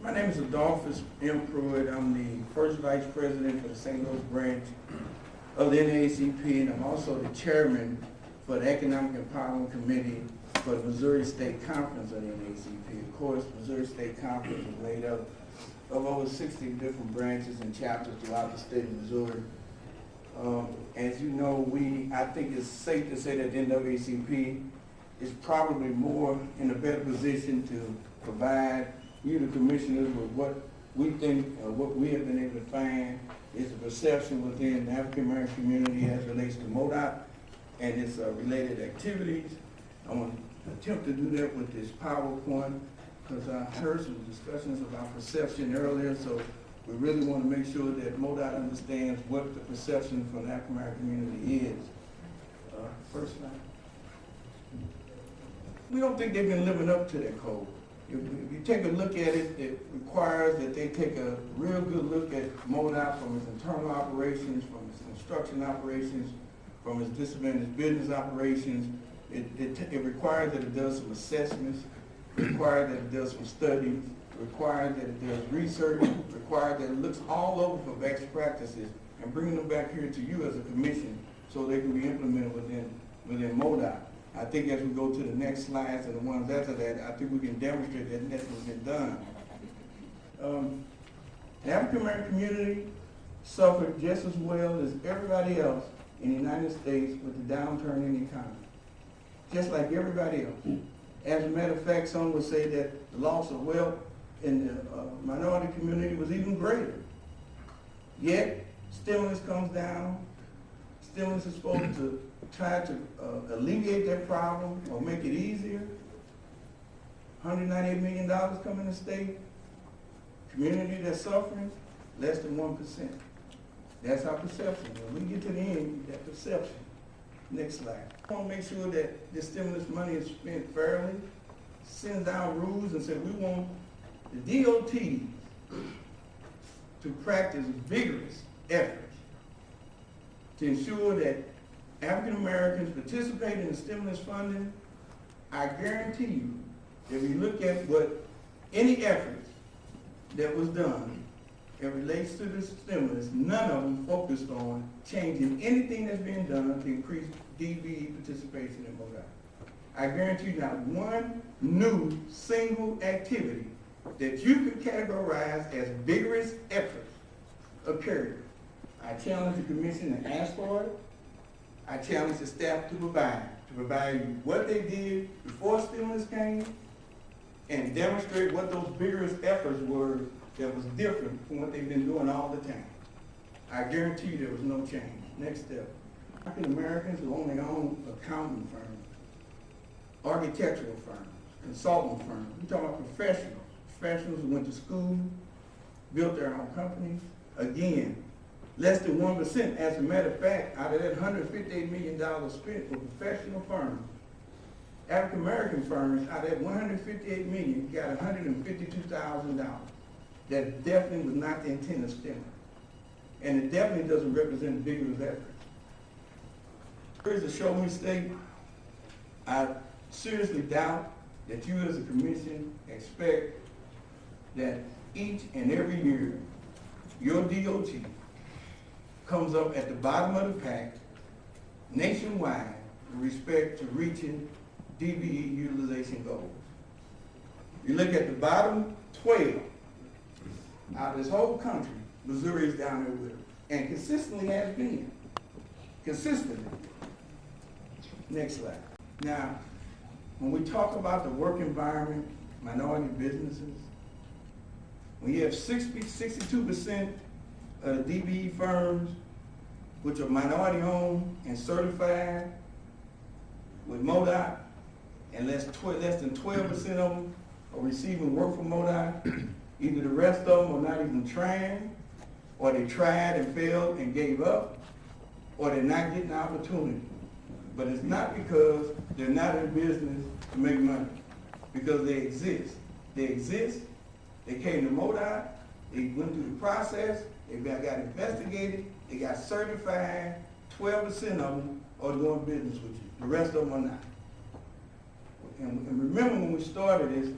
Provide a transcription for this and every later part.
My name is Adolphus M. Pruitt. I'm the first vice president for the St. Louis branch of the NAACP, and I'm also the chairman for the Economic Empowerment Committee for the Missouri State Conference of the NAACP. Of course, Missouri State Conference is made up of over 60 different branches and chapters throughout the state of Missouri. As you know, I think it's safe to say that the NAACP is probably more in a better position to provide you, the commissioners, with what we think, what we have been able to find is the perception within the African American community as relates to MoDOT and its related activities. I want to attempt to do that with this PowerPoint because I heard some discussions about perception earlier, so we really want to make sure that MoDOT understands what the perception from the African American community is. First slide. We don't think they've been living up to that code. If you take a look at it, it requires that they take a real good look at MoDOT from its internal operations, from its construction operations, from its disadvantaged business operations. It requires that it does some assessments, requires that it does some studies, requires that it does research, requires that it looks all over for best practices and bringing them back here to you as a commission so they can be implemented within MoDOT. I think as we go to the next slides and the ones after that, I think we can demonstrate that that's what's been done. The African American community suffered just as well as everybody else in the United States with the downturn in the economy. Just like everybody else. As a matter of fact, some would say that the loss of wealth in the minority community was even greater. Yet, stimulus comes down. Stimulus is supposed to try to alleviate that problem or make it easier. $198 million coming to state. Community that's suffering, less than 1%. That's our perception. When we get to the end, that perception. Next slide. I want to make sure that this stimulus money is spent fairly, send down rules and say we want the DOT to practice vigorous efforts to ensure that African Americans participate in the stimulus funding. I guarantee you, if you look at what any efforts that was done that relates to the stimulus, none of them focused on changing anything that's being done to increase DBE participation in MoDOT. I guarantee you not one new single activity that you could categorize as vigorous efforts occurred. I challenge the commission to ask for it. I challenge the staff to provide you what they did before stimulus came and demonstrate what those vigorous efforts were that was different from what they've been doing all the time. I guarantee you there was no change. Next step. African Americans who own their own accounting firms, architectural firms, consulting firms. We're talking about professionals who went to school, built their own companies. Again, less than 1%. As a matter of fact, out of that $158 million spent for professional firms, African American firms, out of that $158 million, got $152,000. That definitely was not the intent of stimulus. And it definitely doesn't represent vigorous efforts. Here's a show me state. I seriously doubt that you as a commission expect that each and every year your DOT comes up at the bottom of the pack nationwide with respect to reaching DBE utilization goals. You look at the bottom 12 out of this whole country, Missouri is down there with it, and consistently has been. Consistently. Next slide. Now, when we talk about the work environment, minority businesses, when you have 62% of the DBE firms, which are minority owned and certified with MoDOT, and less than 12% of them are receiving work from MoDOT, either the rest of them are not even trying, or they tried and failed and gave up, or they're not getting the opportunity. But it's not because they're not in business to make money, because they exist. They exist, they came to MoDOT, they went through the process, they got investigated, they got certified, 12% of them are doing business with you. The rest of them are not. And remember when we started this,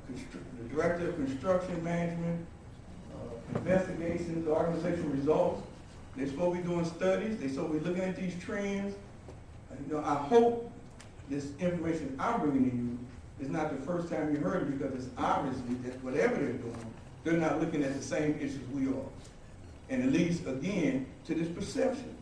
the Director of Construction Management, investigations, organizational results. They're supposed to be doing studies. They're supposed to be looking at these trends. I hope this information I'm bringing to you is not the first time you heard it, because it's obviously that whatever they're doing, they're not looking at the same issues we are. And it leads, again, to this perception